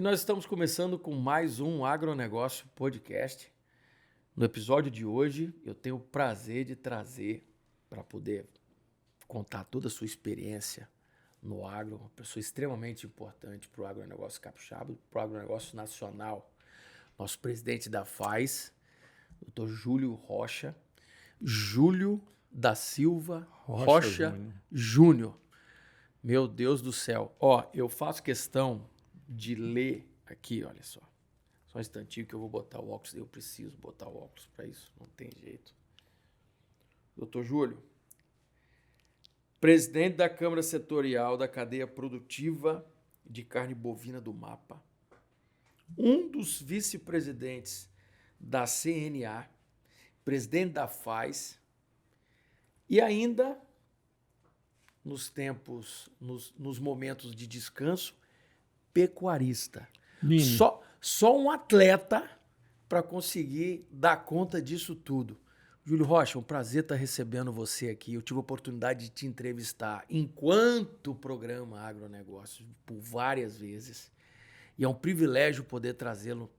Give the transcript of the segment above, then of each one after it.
nós estamos começando com mais um Agronegócio Podcast. No episódio de hoje, eu tenho o prazer de trazer, para poder contar toda a sua experiência no agro, uma pessoa extremamente importante para o agronegócio capixaba, para o agronegócio nacional, nosso presidente da FAES, Dr. Júlio Rocha, Júlio da Silva Rocha Júnior. Meu Deus do céu. Eu faço questão de ler aqui, olha só. Só um instantinho que eu vou botar o óculos. Eu preciso botar o óculos para isso, não tem jeito. Doutor Júlio, presidente da Câmara Setorial da Cadeia Produtiva de Carne Bovina do MAPA, um dos vice-presidentes da CNA, presidente da FAES e ainda, nos tempos, nos momentos de descanso, pecuarista. Só um atleta para conseguir dar conta disso tudo. Júlio Rocha, um prazer estar recebendo você aqui. Eu tive a oportunidade de te entrevistar enquanto programa Agronegócios por várias vezes. E é um privilégio poder trazê-lo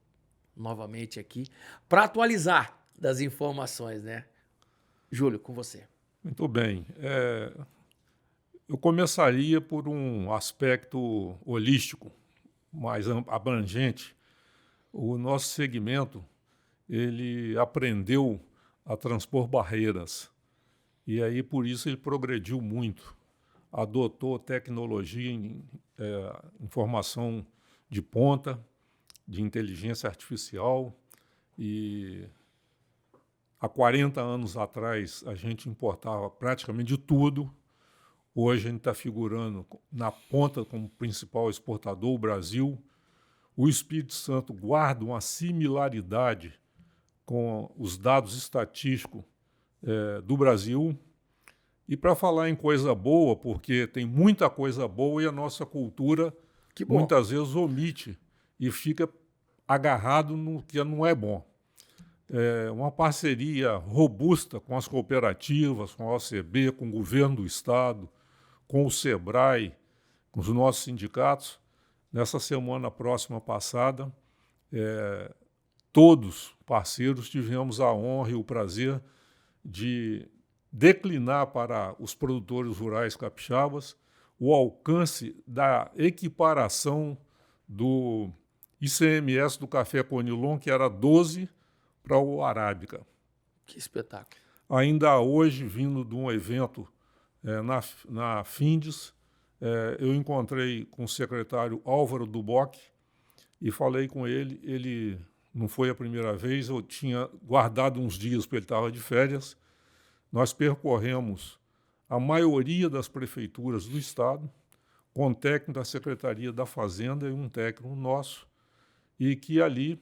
novamente aqui para atualizar das informações, né? Júlio, com você. Muito bem. Eu começaria por um aspecto holístico, mais abrangente. O nosso segmento, ele aprendeu a transpor barreiras e aí por isso ele progrediu muito. Adotou tecnologia em informação de ponta, de inteligência artificial e há 40 anos atrás a gente importava praticamente de tudo. Hoje a gente está figurando na ponta como principal exportador, o Brasil. O Espírito Santo guarda uma similaridade com os dados estatísticos do Brasil. E para falar em coisa boa, porque tem muita coisa boa e a nossa cultura muitas vezes omite e fica agarrado no que não é bom. Uma parceria robusta com as cooperativas, com a OCB, com o governo do Estado, com o SEBRAE, com os nossos sindicatos. Nessa semana próxima passada, todos parceiros tivemos a honra e o prazer de declinar para os produtores rurais capixabas o alcance da equiparação do ICMS do café Conilon, que era 12, para o Arábica. Que espetáculo. Ainda hoje, vindo de um evento na Findes, eu encontrei com o secretário Álvaro Duboc e falei com ele. Ele não foi a primeira vez, eu tinha guardado uns dias porque ele estava de férias. Nós percorremos a maioria das prefeituras do estado, com um técnico da Secretaria da Fazenda e um técnico nosso, e que ali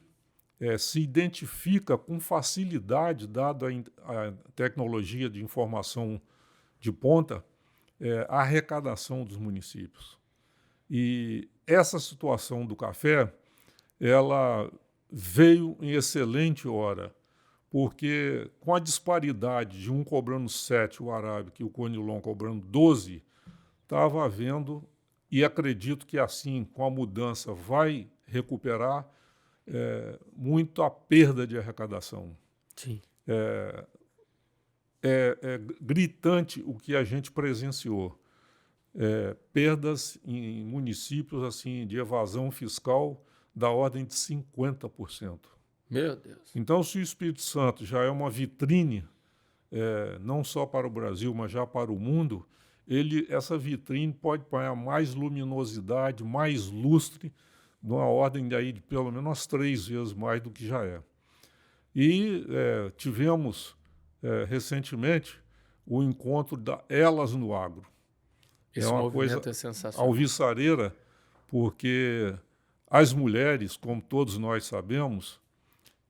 se identifica com facilidade, dada a tecnologia de informação de ponta, a arrecadação dos municípios. E essa situação do café, ela veio em excelente hora, porque com a disparidade de um cobrando 7, o Arábica, e o Conilon cobrando 12, estava havendo, e acredito que assim, com a mudança, vai recuperar muito a perda de arrecadação. Sim. É gritante o que a gente presenciou. Perdas em municípios assim, de evasão fiscal da ordem de 50%. Meu Deus. Então, se o Espírito Santo já é uma vitrine, não só para o Brasil, mas já para o mundo, essa vitrine pode ganhar mais luminosidade, mais lustre, numa ordem daí de pelo menos umas 3 vezes mais do que já é. E tivemos recentemente o encontro da Elas no Agro. Esse uma movimento coisa é sensacional. alvissareira, porque as mulheres, como todos nós sabemos,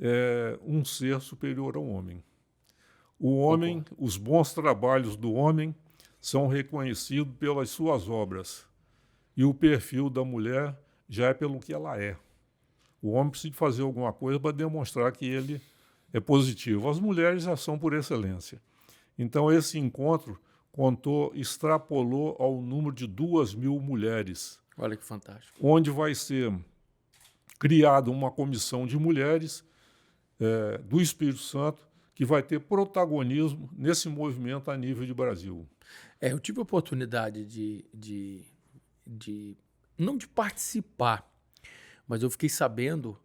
é um ser superior ao homem. O homem, os bons trabalhos do homem são reconhecidos pelas suas obras. E o perfil da mulher já é pelo que ela é. O homem precisa fazer alguma coisa para demonstrar que ele é positivo. As mulheres já são por excelência. Então, esse encontro extrapolou ao número de 2.000 mulheres. Olha que fantástico. Onde vai ser criado uma comissão de mulheres do Espírito Santo que vai ter protagonismo nesse movimento a nível de Brasil. Eu tive a oportunidade não de participar, mas eu fiquei sabendo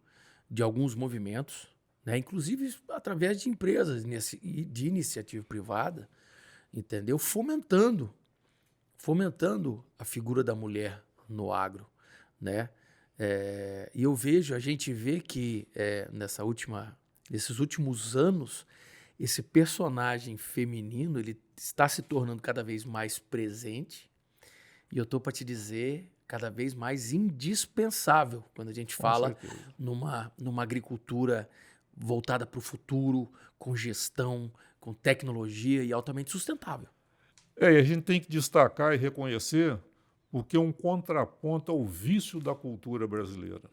de alguns movimentos, né, inclusive através de empresas de iniciativa privada, entendeu? Fomentando a figura da mulher no agro, né? E a gente vê que nesses últimos anos, esse personagem feminino ele está se tornando cada vez mais presente e eu estou para te dizer cada vez mais indispensável quando a gente fala numa agricultura voltada para o futuro, com gestão, com tecnologia e altamente sustentável. E a gente tem que destacar e reconhecer porque é um contraponto ao vício da cultura brasileira,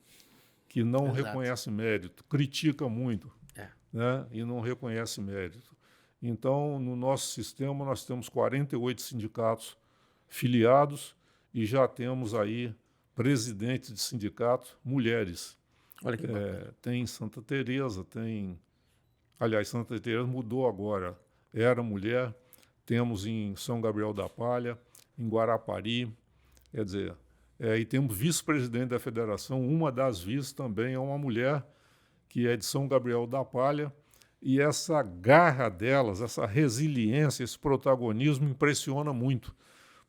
que não Exato. reconhece mérito, critica muito, né, e não reconhece mérito. Então, no nosso sistema, nós temos 48 sindicatos filiados e já temos aí presidentes de sindicatos mulheres. Olha que bacana. Tem Santa Teresa, aliás, Santa Teresa mudou agora, era mulher. Temos em São Gabriel da Palha, em Guarapari, quer dizer, e temos vice-presidente da federação, uma das vice também é uma mulher que é de São Gabriel da Palha, e essa garra delas, essa resiliência, esse protagonismo impressiona muito,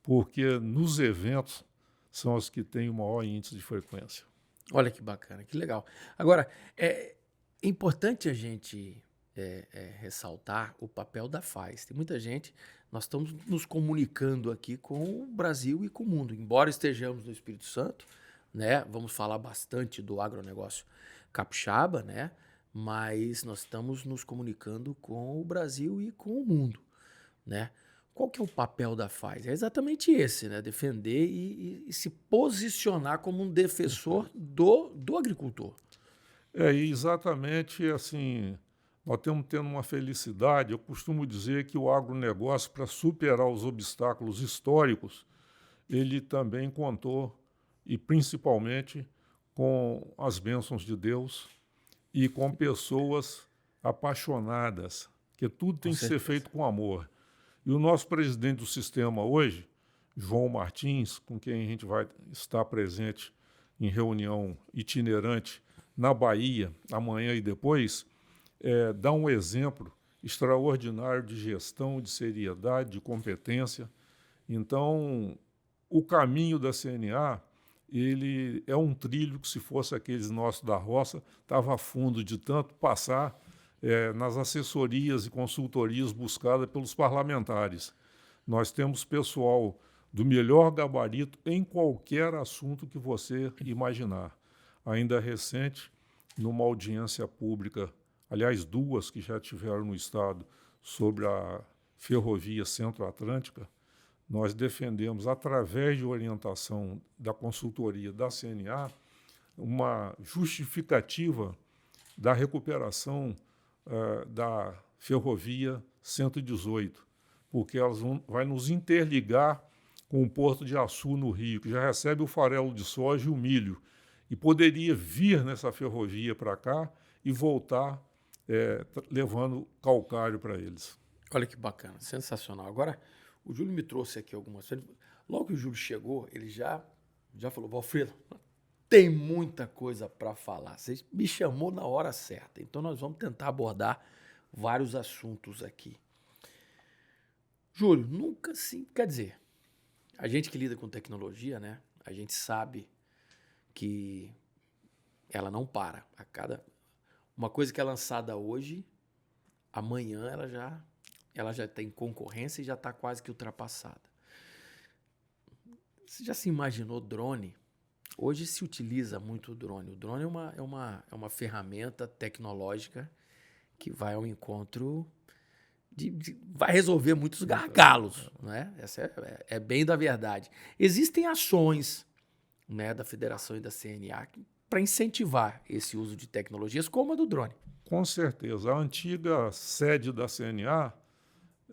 porque nos eventos são os que têm o maior índice de frequência. Olha que bacana, que legal. Agora, é importante a gente ressaltar o papel da FAES. Tem muita gente, nós estamos nos comunicando aqui com o Brasil e com o mundo, embora estejamos no Espírito Santo, né? Vamos falar bastante do agronegócio capixaba, né? Mas nós estamos nos comunicando com o Brasil e com o mundo, né? Qual que é o papel da FAES? É exatamente esse, né? Defender e se posicionar como um defensor do agricultor. Exatamente assim, nós estamos tendo uma felicidade. Eu costumo dizer que o agronegócio, para superar os obstáculos históricos, ele também contou, e principalmente, com as bênçãos de Deus e com pessoas apaixonadas, que tudo tem que ser feito com amor. E o nosso presidente do sistema hoje, João Martins, com quem a gente vai estar presente em reunião itinerante na Bahia, amanhã e depois, dá um exemplo extraordinário de gestão, de seriedade, de competência. Então, o caminho da CNA, ele é um trilho que, se fosse aqueles nossos da roça, estava a fundo de tanto passar nas assessorias e consultorias buscadas pelos parlamentares. Nós temos pessoal do melhor gabarito em qualquer assunto que você imaginar. Ainda recente, numa audiência pública, aliás, duas que já tiveram no Estado, sobre a ferrovia Centro-Atlântica, nós defendemos, através de orientação da consultoria da CNA, uma justificativa da recuperação da ferrovia 118, porque ela vai nos interligar com o Porto de Açu, no Rio, que já recebe o farelo de soja e o milho, e poderia vir nessa ferrovia para cá e voltar levando calcário para eles. Olha que bacana, sensacional. Agora, o Júlio me trouxe aqui algumas coisas. Logo que o Júlio chegou, ele já falou: Valfredo, tem muita coisa para falar. Você me chamou na hora certa. Então, nós vamos tentar abordar vários assuntos aqui. Júlio, nunca sim. Quer dizer, a gente que lida com tecnologia, né? A gente sabe que ela não para. Uma coisa que é lançada hoje, amanhã ela já tem concorrência e já está quase que ultrapassada. Você já se imaginou drone? Hoje se utiliza muito o drone. O drone é uma ferramenta tecnológica que vai ao encontro vai resolver muitos gargalos, né? Essa é bem da verdade. Existem ações, né, da Federação e da CNA para incentivar esse uso de tecnologias como a do drone. Com certeza. A antiga sede da CNA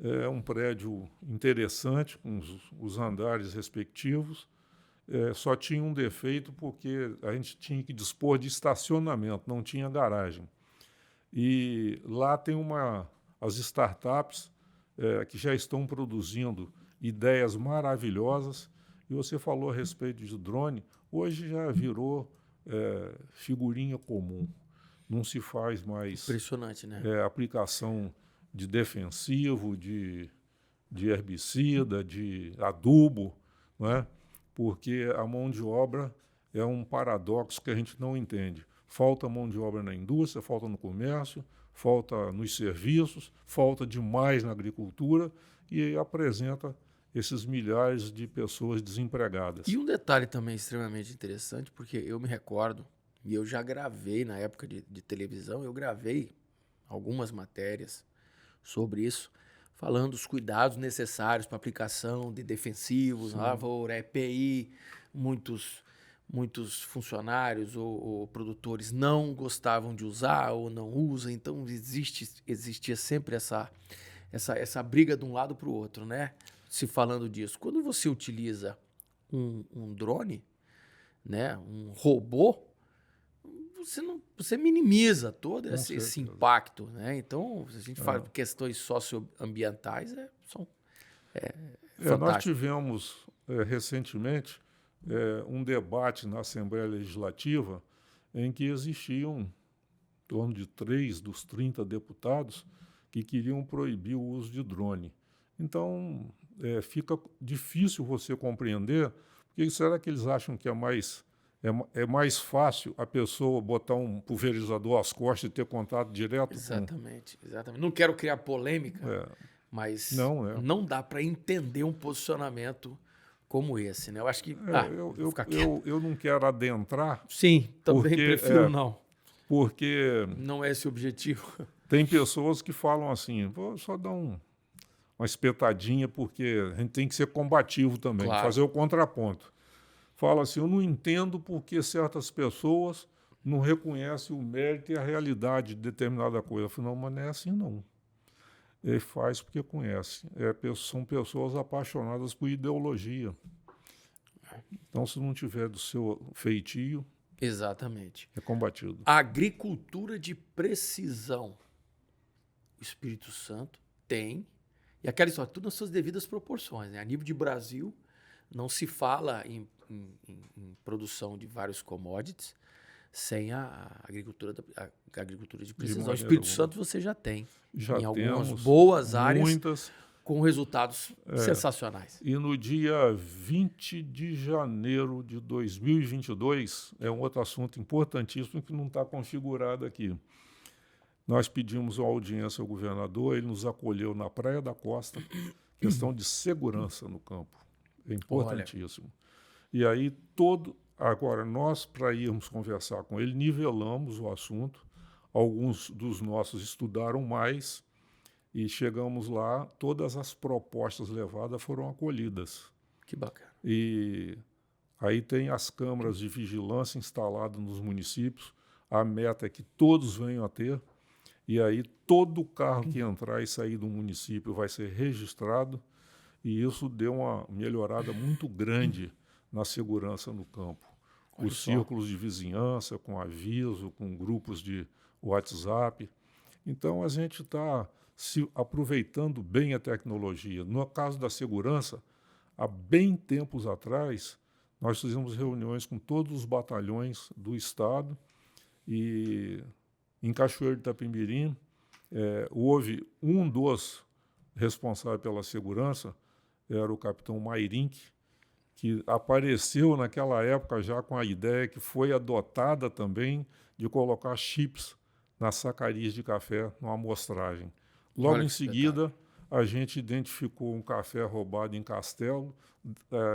é um prédio interessante, com os andares respectivos, só tinha um defeito porque a gente tinha que dispor de estacionamento, não tinha garagem. E lá tem as startups que já estão produzindo ideias maravilhosas. E você falou a respeito de drone, hoje já virou figurinha comum. Não se faz mais Impressionante, né? aplicação de defensivo, de herbicida, de adubo, não é? Porque a mão de obra é um paradoxo que a gente não entende. Falta mão de obra na indústria, falta no comércio, falta nos serviços, falta demais na agricultura e apresenta esses milhares de pessoas desempregadas. E um detalhe também extremamente interessante, porque eu me recordo, e eu já gravei na época de televisão, eu gravei algumas matérias sobre isso, falando dos cuidados necessários para aplicação de defensivos, lavoura, EPI, muitos funcionários ou produtores não gostavam de usar ou não usam, então existia sempre essa briga de um lado para o outro, né? Se falando disso. Quando você utiliza um drone, né, um robô, você minimiza todo esse impacto, né? Então, se a gente fala de questões socioambientais, são Nós fantásticas. tivemos recentemente um debate na Assembleia Legislativa em que existiam em torno de 3 dos 30 deputados que queriam proibir o uso de drone. Então, fica difícil você compreender, porque será que eles acham que é mais fácil a pessoa botar um pulverizador às costas e ter contato direto Exatamente. Não quero criar polêmica, mas não dá para entender um posicionamento como esse, né? Eu acho que... eu não quero adentrar. Sim, também prefiro não. Porque... não é esse o objetivo. Tem pessoas que falam assim, vou só dar uma espetadinha, porque a gente tem que ser combativo também, fazer o contraponto. Fala assim, eu não entendo porque certas pessoas não reconhecem o mérito e a realidade de determinada coisa. Eu falo, não, mas não é assim não. Ele faz porque conhece. São pessoas apaixonadas por ideologia. Então, se não tiver do seu feitio, exatamente, é combatido. Agricultura de precisão. O Espírito Santo tem, e aquela história, tudo nas suas devidas proporções, né? A nível de Brasil, não se fala em produção de vários commodities sem a agricultura de precisão. O Espírito Santo você já tem. Já em algumas temos boas áreas, muitas, com resultados sensacionais. E no dia 20 de janeiro de 2022, é um outro assunto importantíssimo que não está configurado aqui. Nós pedimos uma audiência ao governador, ele nos acolheu na Praia da Costa, questão de segurança no campo. É importantíssimo. E aí, agora, nós, para irmos conversar com ele, nivelamos o assunto. Alguns dos nossos estudaram mais e chegamos lá, todas as propostas levadas foram acolhidas. Que bacana. E aí tem as câmaras de vigilância instaladas nos municípios. A meta é que todos venham a ter. E aí todo carro que entrar e sair do município vai ser registrado. E isso deu uma melhorada muito grande na segurança no campo. Os círculos de vizinhança, com aviso, com grupos de WhatsApp. Então, a gente está se aproveitando bem a tecnologia. No caso da segurança, há bem tempos atrás, nós fizemos reuniões com todos os batalhões do Estado e em Cachoeiro de Itapemirim houve um dos responsáveis pela segurança, era o capitão Mairink, que apareceu naquela época já com a ideia que foi adotada também de colocar chips nas sacarias de café numa amostragem. Logo em seguida, a gente identificou um café roubado em Castelo,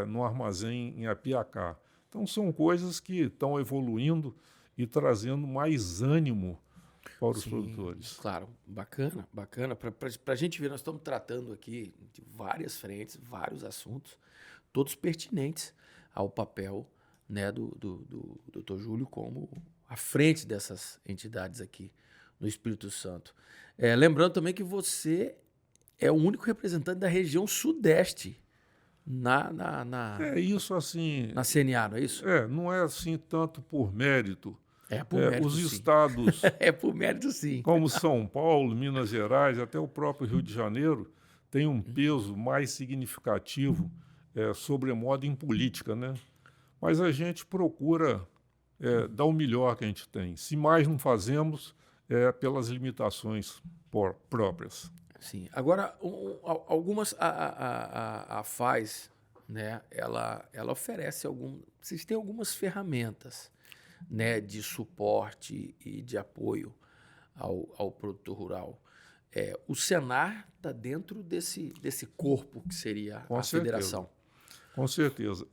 no armazém em Apiacá. Então, são coisas que estão evoluindo e trazendo mais ânimo para os produtores. Claro, bacana. Para a gente ver, nós estamos tratando aqui de várias frentes, vários assuntos, todos pertinentes ao papel, né, do Dr. Júlio como à frente dessas entidades aqui no Espírito Santo. Lembrando também que você é o único representante da região sudeste É isso assim, na CNA, não é isso? não é assim tanto por mérito. É por mérito, Os sim. estados É por mérito, sim. como São Paulo, Minas Gerais, até o próprio Rio de Janeiro, têm um peso mais significativo, sobremodo em política, né? Mas a gente procura dar o melhor que a gente tem. Se mais não fazemos, é pelas limitações próprias. Sim. Agora, algumas a FAS, né? Ela oferece vocês têm algumas ferramentas, né? De suporte e de apoio ao produtor rural. O Senar está dentro desse corpo que seria Com a certeza. federação. Com certeza.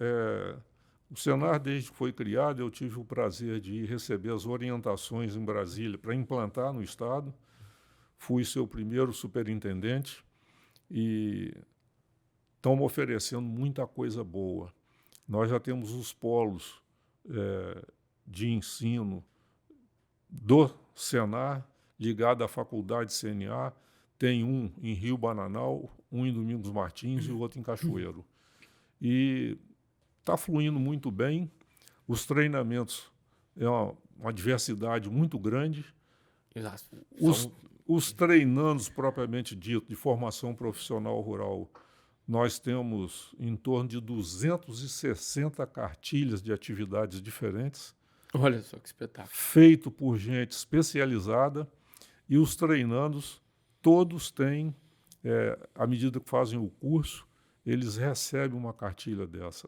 O Senar, desde que foi criado, eu tive o prazer de receber as orientações em Brasília para implantar no Estado. Fui seu primeiro superintendente e estão me oferecendo muita coisa boa. Nós já temos os polos de ensino do Senar, ligado à Faculdade CNA. Tem um em Rio Bananal, um em Domingos Martins e o outro em Cachoeiro. E está fluindo muito bem. Os treinamentos uma diversidade muito grande. Exato. Os treinandos propriamente dito, de formação profissional rural, nós temos em torno de 260 cartilhas de atividades diferentes. Olha só que espetáculo. Feito por gente especializada, e os treinandos todos têm, à medida que fazem o curso, eles recebem uma cartilha dessa.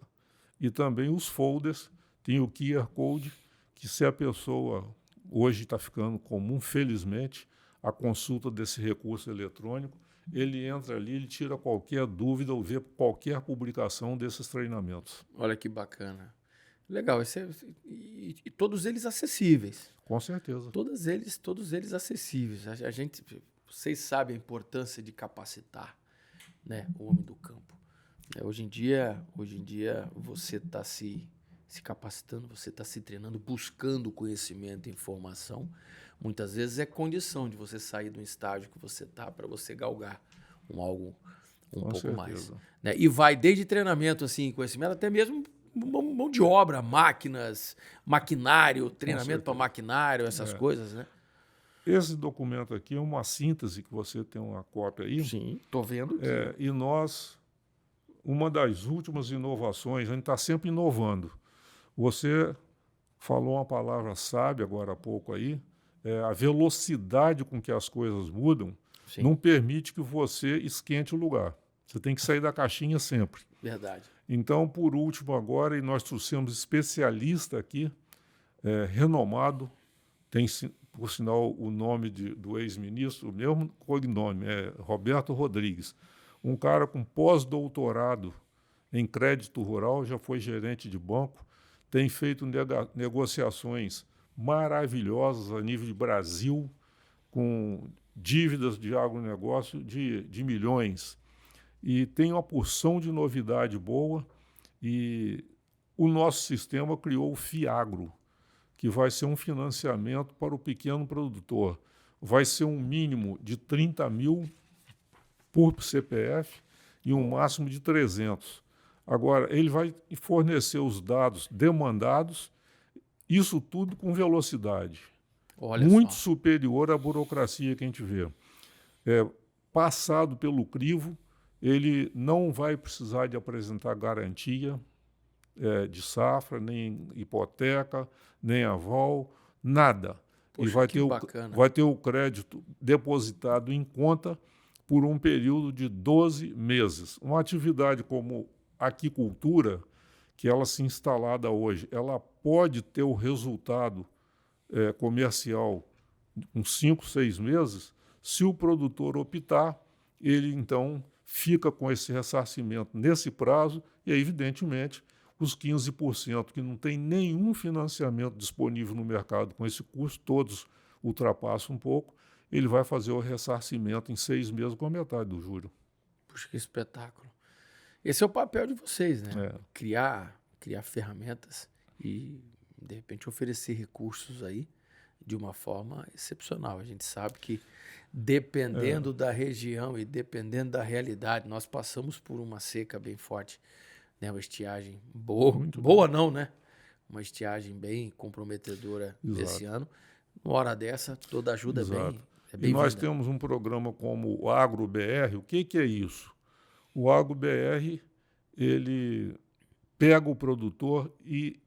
E também os folders, tem o QR Code, que se a pessoa, hoje está ficando comum, felizmente, a consulta desse recurso eletrônico, ele entra ali, ele tira qualquer dúvida ou vê qualquer publicação desses treinamentos. Olha que bacana. Legal. E todos eles acessíveis. Com certeza. Todos eles acessíveis. Vocês sabem a importância de capacitar, né, o homem do campo. Hoje em dia você está se capacitando, você está se treinando, buscando conhecimento e informação. Muitas vezes é condição de você sair do estágio que você está para você galgar algo um pouco certeza. mais. Né? E vai desde treinamento, assim, conhecimento, até mesmo mão de obra, máquinas, maquinário, treinamento para maquinário, essas coisas, né? Esse documento aqui é uma síntese, que você tem uma cópia aí. Sim, estou vendo. E uma das últimas inovações, a gente está sempre inovando. Você falou uma palavra sábia agora há pouco aí, a velocidade com que as coisas mudam. Sim. Não permite que você esquente o lugar. Você tem que sair da caixinha sempre. Verdade. Então, por último agora, e nós trouxemos especialista aqui, renomado, tem, por sinal, o nome do ex-ministro, o mesmo cognome, Roberto Rodrigues. Um cara com pós-doutorado em crédito rural, já foi gerente de banco, tem feito negociações maravilhosas a nível de Brasil, com dívidas de agronegócio de milhões. E tem uma porção de novidade boa, e o nosso sistema criou o FIAGRO, que vai ser um financiamento para o pequeno produtor. Vai ser um mínimo de 30 mil por CPF e um máximo de 300. Agora, ele vai fornecer os dados demandados, isso tudo com velocidade. Olha muito só. superior à burocracia que a gente vê. Passado pelo crivo, ele não vai precisar de apresentar garantia de safra, nem hipoteca, nem aval, nada. Poxa, e vai ter o crédito depositado em conta por um período de 12 meses. Uma atividade como aquicultura, que ela se instalada hoje, ela pode ter o resultado comercial com 5, 6 meses, se o produtor optar, ele então fica com esse ressarcimento nesse prazo, e aí, evidentemente, os 15% que não tem nenhum financiamento disponível no mercado com esse custo, todos ultrapassam um pouco, ele vai fazer o ressarcimento em 6 meses com a metade do juro. Puxa, que espetáculo. Esse é o papel de vocês, né? Criar ferramentas e, de repente, oferecer recursos aí de uma forma excepcional. A gente sabe que, dependendo da região e dependendo da realidade, nós passamos por uma seca bem forte, né? Uma estiagem boa, Muito boa não, né? Uma estiagem bem comprometedora Exato. esse ano. Uma hora dessa, toda ajuda Exato. é E nós bem-vinda. temos um programa como o AgroBR. O que é isso? O AgroBR, ele pega o produtor e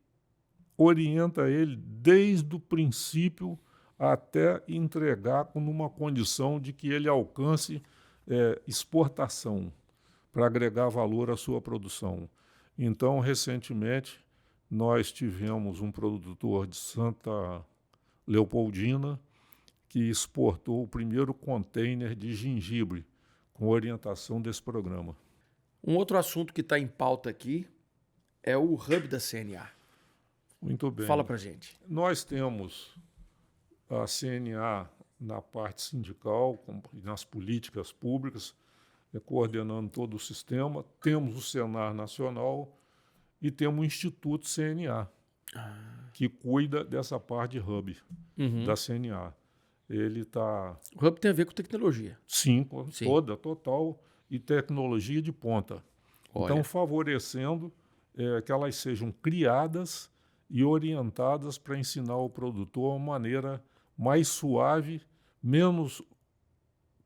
orienta ele desde o princípio até entregar numa condição de que ele alcance exportação para agregar valor à sua produção. Então, recentemente, nós tivemos um produtor de Santa Leopoldina que exportou o primeiro container de gengibre com orientação desse programa. Um outro assunto que está em pauta aqui é o hub da CNA. Muito bem. Fala pra gente. Nós temos a CNA na parte sindical, nas políticas públicas, coordenando todo o sistema. Temos o Senar Nacional e temos o Instituto CNA, que cuida dessa parte de hub da CNA. Ele está... O hub tem a ver com tecnologia. Sim, toda, total, e tecnologia de ponta. Olha. Então, favorecendo que elas sejam criadas e orientadas para ensinar o produtor uma maneira mais suave, menos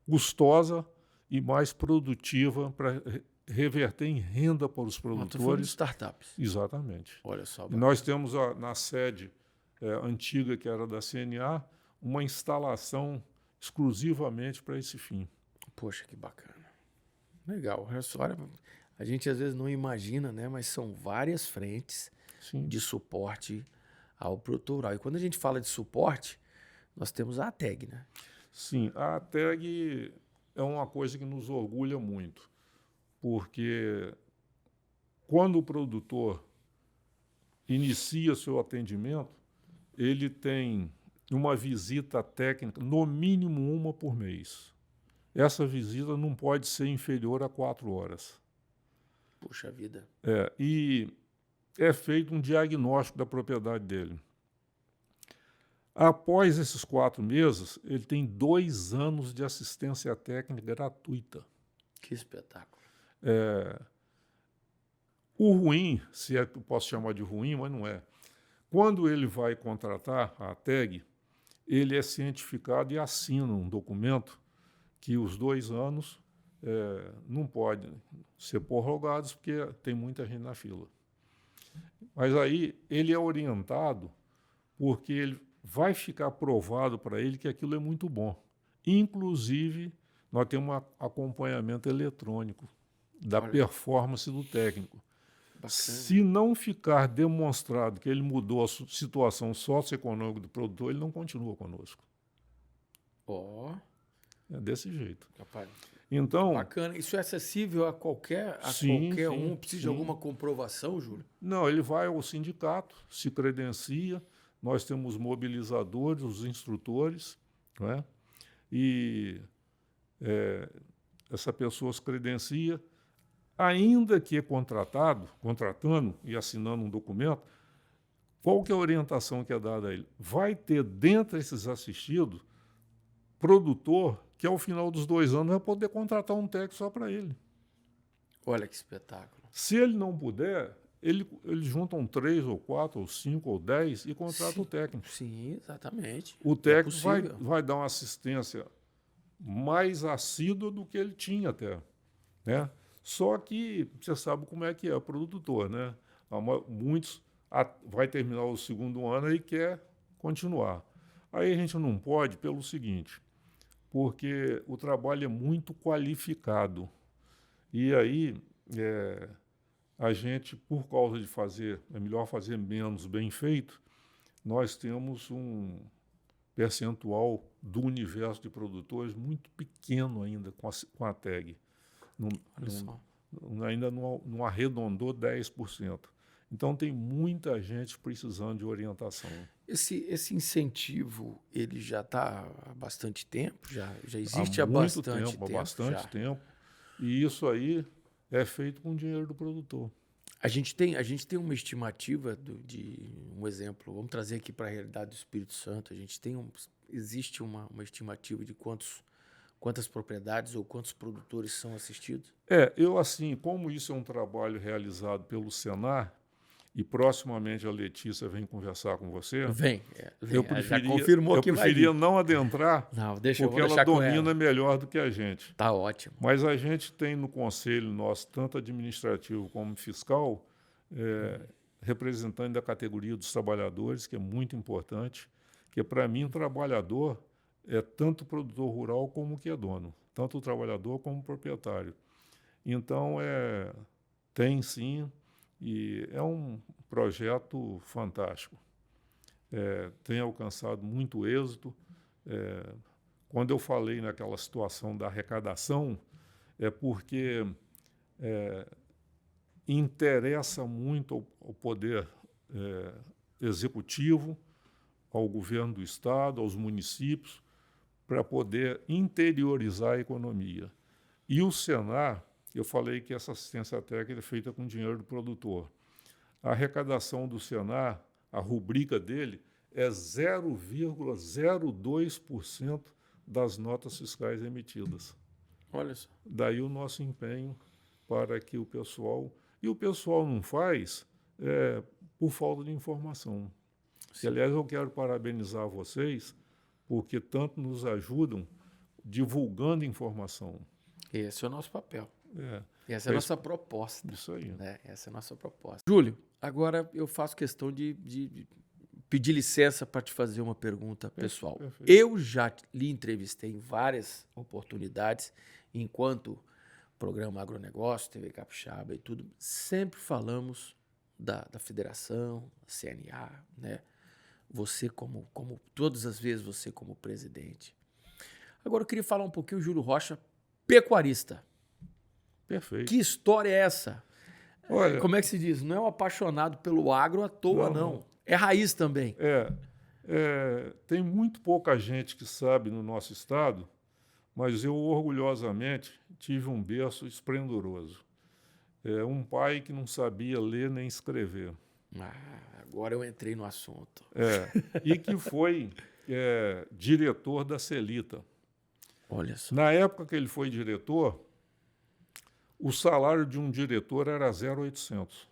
custosa e mais produtiva para reverter em renda para os produtores. Estou falando de startups. Exatamente. Olha só. E nós temos na sede antiga, que era da CNA, uma instalação exclusivamente para esse fim. Poxa, que bacana. Legal. Olha, a gente às vezes não imagina, né? Mas são várias frentes de suporte ao produtor rural. E quando a gente fala de suporte, nós temos a ATEG, né? Sim, a ATEG é uma coisa que nos orgulha muito, porque quando o produtor inicia seu atendimento, ele tem uma visita técnica, no mínimo uma por mês. Essa visita não pode ser inferior a 4 horas. Puxa vida. E é feito um diagnóstico da propriedade dele. Após esses 4 meses, ele tem 2 anos de assistência técnica gratuita. Que espetáculo. O ruim, se é que eu posso chamar de ruim, mas não é. Quando ele vai contratar a ATEG, ele é cientificado e assina um documento que os 2 anos não podem ser prorrogados porque tem muita gente na fila. Mas aí ele é orientado porque ele vai ficar provado para ele que aquilo é muito bom. Inclusive, nós temos um acompanhamento eletrônico da performance do técnico. Bacana. Se não ficar demonstrado que ele mudou a situação socioeconômica do produtor, ele não continua conosco. É desse jeito. Rapaz. Então, bacana. Isso é acessível a qualquer um? Precisa de alguma comprovação, Júlio? Não, ele vai ao sindicato, se credencia, nós temos mobilizadores, os instrutores, não é? E essa pessoa se credencia, ainda que contratando e assinando um documento, qual que é a orientação que é dada a ele? Vai ter dentro desses assistidos produtor que ao final dos 2 anos vai poder contratar um técnico só para ele. Olha que espetáculo. Se ele não puder, eles juntam 3 ou 4 ou 5 ou 10 e contratam o técnico. Sim, exatamente. O técnico vai dar uma assistência mais assídua do que ele tinha até, né? Só que você sabe como é que é o produtor, né? Muitos vai terminar o 2º ano e quer continuar. Aí a gente não pode pelo seguinte, porque o trabalho é muito qualificado. E aí a gente, por causa de é melhor fazer menos bem feito, nós temos um percentual do universo de produtores muito pequeno ainda com a TEG. Ainda não arredondou 10%. Então tem muita gente precisando de orientação. Esse incentivo, ele já está há bastante tempo? Já existe há bastante tempo. E isso aí é feito com o dinheiro do produtor. A gente tem uma estimativa de um exemplo, vamos trazer aqui para a realidade do Espírito Santo, existe uma estimativa de quantas propriedades ou quantos produtores são assistidos? Eu assim, como isso é um trabalho realizado pelo Senar, e proximamente a Letícia vem conversar com você, Vem, já confirmou eu que vai preferia vir. não adentrar, Não, eu porque vou ela deixar com domina ela. melhor do que a gente. Tá ótimo. Mas a gente tem no conselho nosso, tanto administrativo como fiscal, representante da categoria dos trabalhadores, que é muito importante, que para mim o trabalhador é tanto o produtor rural como o que é dono, tanto o trabalhador como o proprietário. Então, tem sim, e é um projeto fantástico. Tem alcançado muito êxito. Quando eu falei naquela situação da arrecadação, é porque interessa muito ao poder executivo, ao governo do estado, aos municípios, para poder interiorizar a economia. E o Senar, eu falei que essa assistência técnica é feita com dinheiro do produtor. A arrecadação do Senar, a rubrica dele, é 0,02% das notas fiscais emitidas. Olha só. Daí o nosso empenho para que o pessoal... E o pessoal não faz por falta de informação. E, aliás, eu quero parabenizar vocês, porque tanto nos ajudam divulgando informação. Esse é o nosso papel. Essa é É a nossa proposta. Isso aí. Né? Essa é a nossa proposta. Júlio, agora eu faço questão de pedir licença para te fazer uma pergunta pessoal. Perfeito. Eu já lhe entrevistei em várias oportunidades, enquanto programa Agronegócio, TV Capixaba e tudo, sempre falamos da federação, CNA, né? Você todas as vezes você como presidente. Agora eu queria falar um pouquinho, Júlio Rocha, pecuarista. Perfeito. Que história é essa? Olha, Como é que se diz? Não é um apaixonado pelo agro à toa, não. É raiz também. Tem muito pouca gente que sabe no nosso estado, mas eu orgulhosamente tive um berço esplendoroso. Um pai que não sabia ler nem escrever. Agora eu entrei no assunto. E que foi diretor da Celita. Olha só. Na época que ele foi diretor, o salário de um diretor era 0,800.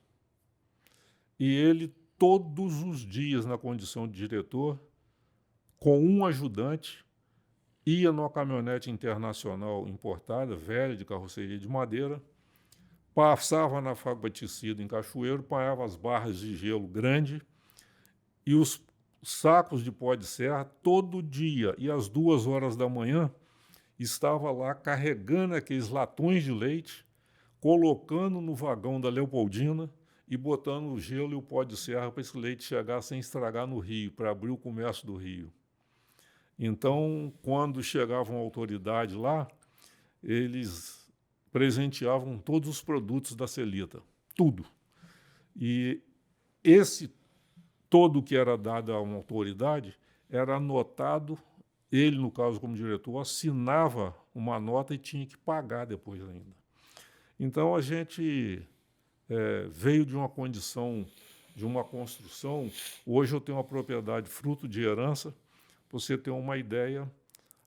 E ele, todos os dias, na condição de diretor, com um ajudante, ia numa caminhonete internacional importada, velha, de carroceria de madeira, passava na fábrica de tecido em Cachoeiro, apanhava as barras de gelo grande e os sacos de pó de serra, todo dia, e às 2h da manhã, estava lá carregando aqueles latões de leite, colocando no vagão da Leopoldina e botando o gelo e o pó de serra para esse leite chegar sem estragar no rio, para abrir o comércio do rio. Então, quando chegava uma autoridade lá, eles presenteavam todos os produtos da Celita, tudo. E esse todo que era dado a uma autoridade era anotado, ele, no caso, como diretor, assinava uma nota e tinha que pagar depois ainda. Então, a gente veio de uma condição, de uma construção. Hoje eu tenho uma propriedade fruto de herança. Para você ter uma ideia,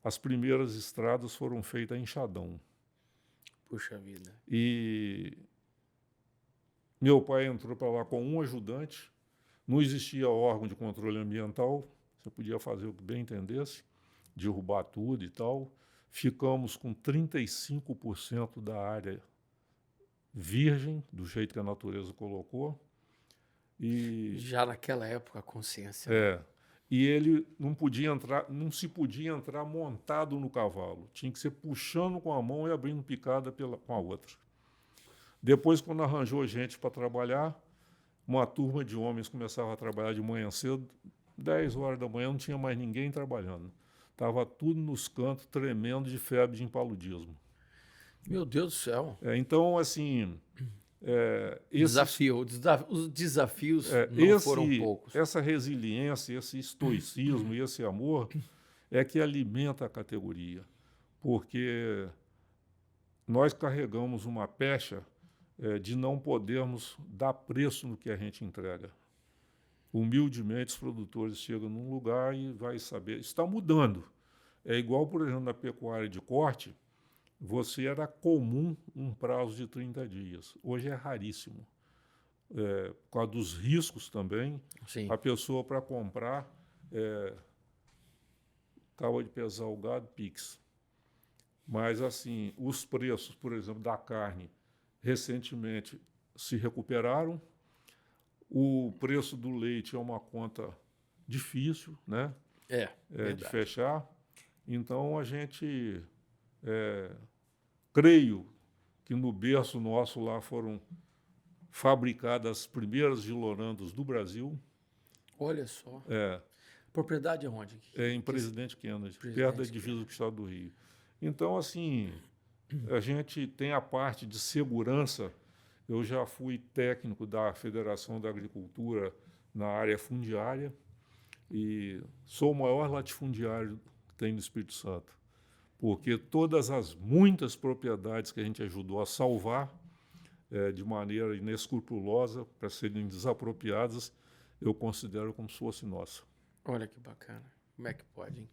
as primeiras estradas foram feitas em enxadão. Puxa vida. E meu pai entrou para lá com um ajudante, não existia órgão de controle ambiental, você podia fazer o que bem entendesse, derrubar tudo e tal. Ficamos com 35% da área virgem, do jeito que a natureza colocou. E já naquela época a consciência. E ele não se podia entrar montado no cavalo. Tinha que ser puxando com a mão e abrindo picada com a outra. Depois, quando arranjou gente para trabalhar, uma turma de homens começava a trabalhar de manhã cedo, 10h da manhã não tinha mais ninguém trabalhando. Estava tudo nos cantos, tremendo de febre de impaludismo. Meu Deus do céu. Então, assim... os desafios não foram poucos. Essa resiliência, esse estoicismo e esse amor é que alimenta a categoria, porque nós carregamos uma pecha de não podermos dar preço no que a gente entrega. Humildemente, os produtores chegam num lugar e vai saber. Está mudando. É igual, por exemplo, na pecuária de corte, você era comum um prazo de 30 dias. Hoje é raríssimo. Por causa dos riscos também, Sim. a pessoa para comprar acaba de pesar o gado, Pix. Mas, assim, os preços, por exemplo, da carne, recentemente se recuperaram. O preço do leite é uma conta difícil, né? De fechar. Então, a gente, creio que no berço nosso lá foram fabricadas as primeiras Gilorandos do Brasil. Olha só. Propriedade é onde? Em Presidente Kennedy, perto da divisa com o estado do Rio. Então, assim, a gente tem a parte de segurança. Eu já fui técnico da Federação da Agricultura na área fundiária e sou o maior latifundiário que tem no Espírito Santo, porque todas as muitas propriedades que a gente ajudou a salvar de maneira inescrupulosa para serem desapropriadas, eu considero como se fosse nossa. Olha que bacana. Como é que pode, hein?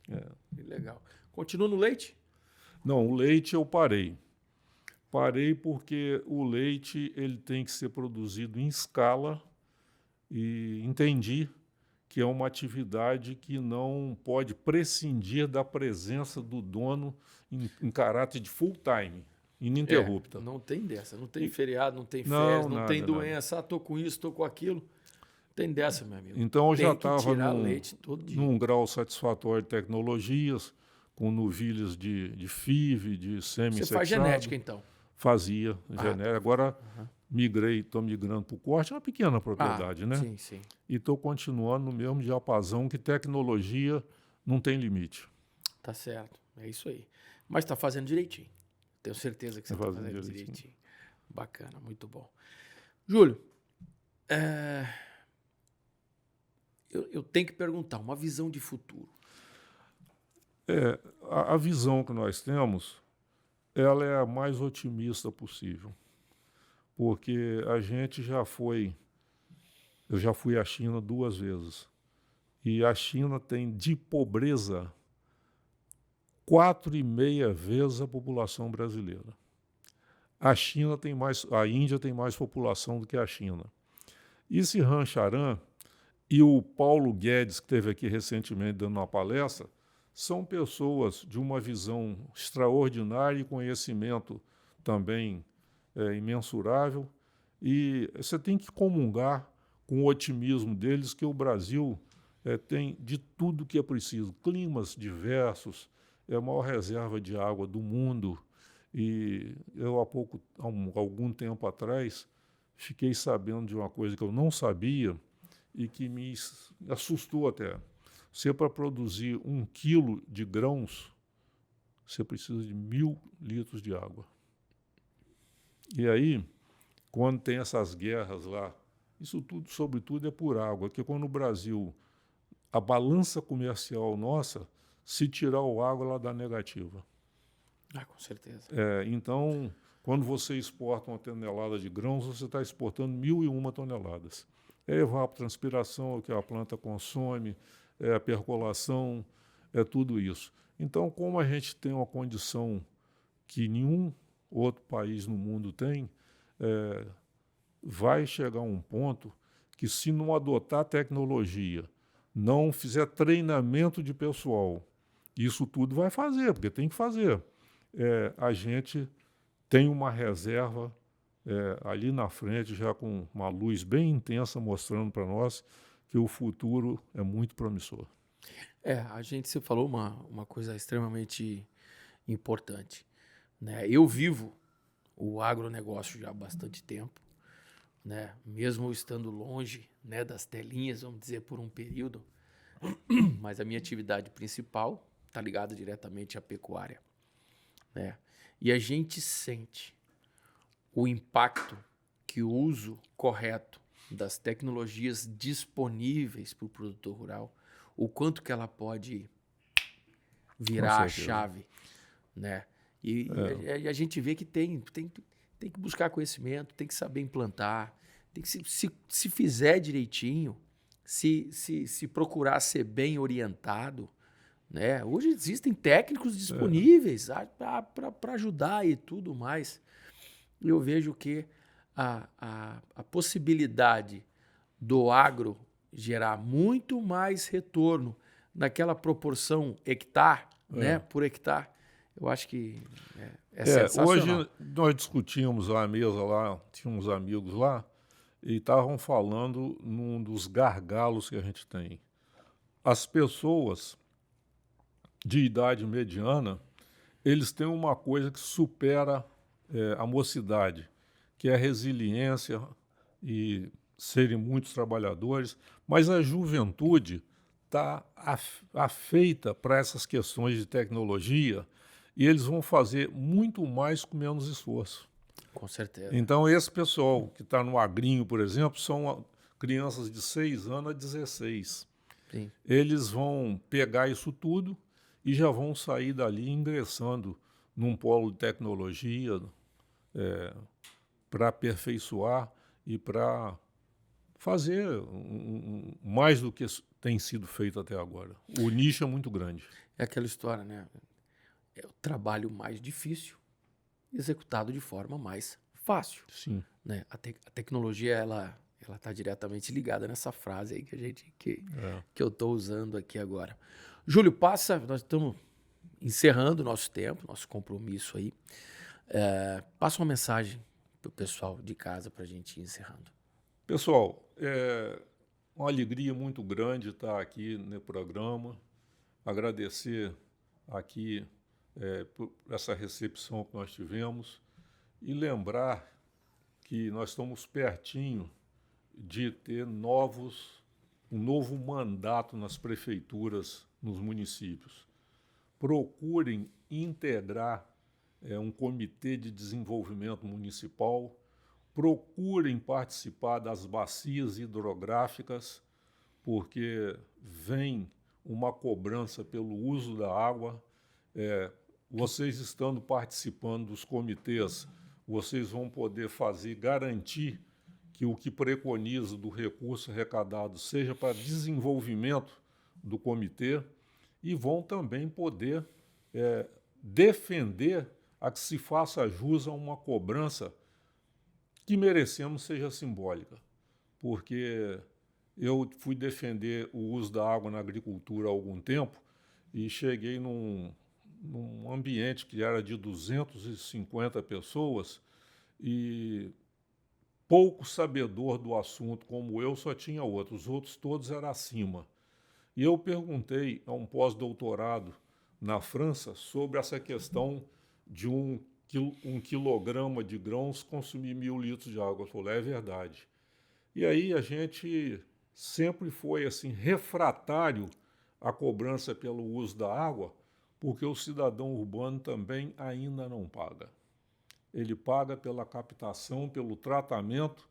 Que legal. Continua no leite? Não, o leite eu parei. Parei porque o leite ele tem que ser produzido em escala e entendi que é uma atividade que não pode prescindir da presença do dono em caráter de full time, ininterrupta. Não tem dessa, não tem feriado, não tem Não, férias, não nada, tem doença, tô com isso, tô com aquilo. Tem dessa, meu amigo. Então eu já Tem que estava tirar leite todo dia. num grau satisfatório de tecnologias, com novilhas de FIV, de semi-sexado. Você faz genética, então? Fazia genética. Agora estou migrando para o corte, é uma pequena propriedade, né? Sim, sim. E estou continuando no mesmo diapasão que tecnologia não tem limite. Tá certo, é isso aí. Mas está fazendo direitinho. Tenho certeza que você está fazendo direitinho. Bacana, muito bom. Júlio, eu tenho que perguntar, uma visão de futuro. A visão que nós temos, ela é a mais otimista possível. Porque a gente eu já fui à China 2 vezes. E a China tem de pobreza 4,5 vezes a população brasileira. A Índia tem mais população do que a China. E Sirhan Charan e o Paulo Guedes, que esteve aqui recentemente dando uma palestra, são pessoas de uma visão extraordinária e conhecimento também imensurável. E você tem que comungar com o otimismo deles que o Brasil tem de tudo que é preciso. Climas diversos, é a maior reserva de água do mundo. E eu, há algum tempo atrás, fiquei sabendo de uma coisa que eu não sabia e que me assustou até. Você, para produzir 1 quilo de grãos, você precisa de 1.000 litros de água. E aí, quando tem essas guerras lá, isso tudo, sobretudo, é por água, porque quando o Brasil, a balança comercial nossa, se tirar o água, ela dá negativa. Com certeza. Então, quando você exporta 1 tonelada de grãos, você está exportando 1.001 toneladas. É evapotranspiração, é o que a planta consome, é a percolação, é tudo isso. Então, como a gente tem uma condição que nenhum outro país no mundo tem, vai chegar um ponto que, se não adotar tecnologia, não fizer treinamento de pessoal, isso tudo vai fazer, porque tem que fazer. A gente tem uma reserva ali na frente, já com uma luz bem intensa mostrando para nós que o futuro é muito promissor. Você falou uma coisa extremamente importante, né? Eu vivo o agronegócio já há bastante tempo, né? Mesmo estando longe, né, das telinhas, vamos dizer, por um período, mas a minha atividade principal está ligada diretamente à pecuária, né? E a gente sente o impacto que o uso correto das tecnologias disponíveis para o produtor rural, o quanto que ela pode virar a chave, né? E a gente vê que tem tem que buscar conhecimento, tem que saber implantar, tem que se fizer direitinho, se procurar ser bem orientado, né? Hoje existem técnicos disponíveis para ajudar e tudo mais. E eu vejo que a possibilidade do agro gerar muito mais retorno naquela proporção hectare, né, por hectare, eu acho que é sensacional. Hoje nós discutimos à mesa lá, tinha uns amigos lá, e estavam falando num dos gargalos que a gente tem. As pessoas de idade mediana, eles têm uma coisa que supera a mocidade, que é a resiliência e serem muitos trabalhadores, mas a juventude está afeita para essas questões de tecnologia e eles vão fazer muito mais com menos esforço. Com certeza. Então, esse pessoal que está no agrinho, por exemplo, são crianças de 6 anos a 16. Sim. Eles vão pegar isso tudo e já vão sair dali ingressando num polo de tecnologia para aperfeiçoar e para fazer mais do que tem sido feito até agora. O nicho é muito grande. É aquela história, né? É o trabalho mais difícil executado de forma mais fácil. Sim. Né? A tecnologia, ela está diretamente ligada nessa frase aí que eu estou usando aqui agora. Júlio, nós estamos encerrando o nosso tempo, nosso compromisso aí. Passa uma mensagem para o pessoal de casa para a gente ir encerrando. Pessoal, é uma alegria muito grande estar aqui no programa, agradecer aqui por essa recepção que nós tivemos e lembrar que nós estamos pertinho de ter um novo mandato nas prefeituras, nos municípios. Procurem integrar um comitê de desenvolvimento municipal, procurem participar das bacias hidrográficas, porque vem uma cobrança pelo uso da água. Vocês estando participando dos comitês, vocês vão poder garantir que o que preconiza do recurso arrecadado seja para desenvolvimento do comitê e vão também poder defender a que se faça jus a uma cobrança que merecemos seja simbólica, porque eu fui defender o uso da água na agricultura há algum tempo e cheguei num ambiente que era de 250 pessoas e pouco sabedor do assunto, como eu, só tinha outro, os outros todos eram acima. E eu perguntei a um pós-doutorado na França sobre essa questão de um quilograma de grãos consumir 1.000 litros de água. Eu falei, é verdade. E aí a gente sempre foi assim refratário à cobrança pelo uso da água, porque o cidadão urbano também ainda não paga. Ele paga pela captação, pelo tratamento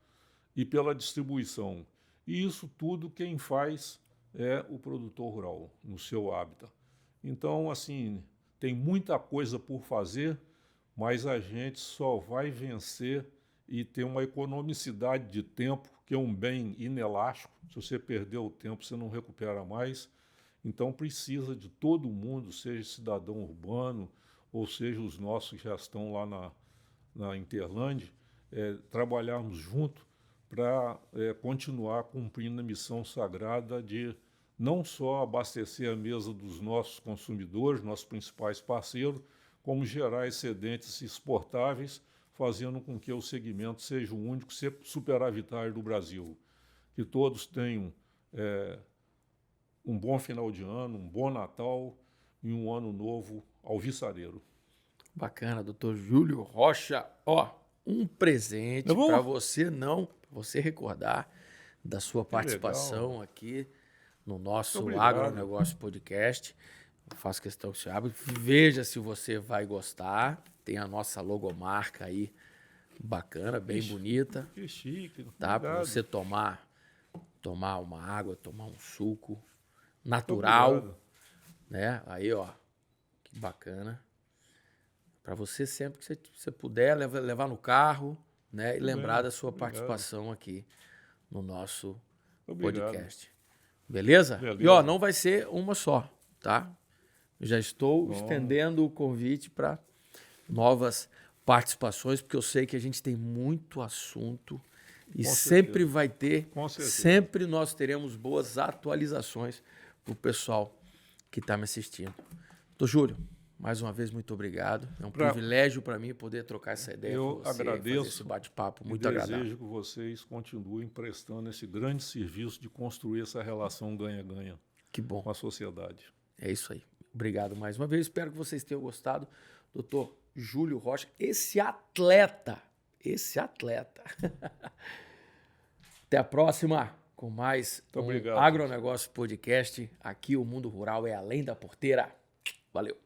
e pela distribuição. E isso tudo quem faz é o produtor rural, no seu hábitat. Então, assim, tem muita coisa por fazer, mas a gente só vai vencer e ter uma economicidade de tempo, que é um bem inelástico. Se você perder o tempo, você não recupera mais. Então, precisa de todo mundo, seja cidadão urbano, ou seja os nossos que já estão lá na Interlândia, trabalharmos junto para continuar cumprindo a missão sagrada de não só abastecer a mesa dos nossos consumidores, nossos principais parceiros, como gerar excedentes exportáveis, fazendo com que o segmento seja o único superavitário do Brasil. Que todos tenham um bom final de ano, um bom Natal e um ano novo alvissareiro. Bacana, doutor Júlio Rocha. Ó, um presente para você recordar da sua participação aqui no nosso Agronegócio Podcast. Eu faço questão que você abra. Veja se você vai gostar. Tem a nossa logomarca aí, bacana, bem bonita. Que chique. Tá? Para você tomar uma água, tomar um suco natural. Né? Aí, ó, que bacana. Para você, sempre que você puder, levar no carro, né? E lembrar bem, da sua obrigado. participação aqui no nosso Obrigado. podcast. Beleza? Beleza. E ó, não vai ser uma só, tá? Eu já estou Bom. estendendo o convite para novas participações, porque eu sei que a gente tem muito assunto e Com sempre certeza. vai ter, Com certeza. sempre nós teremos boas atualizações para o pessoal que está me assistindo. Doutor Júlio, mais uma vez, muito obrigado. É um privilégio para mim poder trocar essa ideia com você, agradeço fazer esse bate-papo muito e agradável. desejo que vocês continuem prestando esse grande serviço de construir essa relação ganha-ganha Que bom. com a sociedade. É isso aí. Obrigado mais uma vez. Espero que vocês tenham gostado. Doutor Júlio Rocha, esse atleta. Até a próxima com mais Muito obrigado, Agronegócio Podcast. Aqui o mundo rural é além da porteira. Valeu.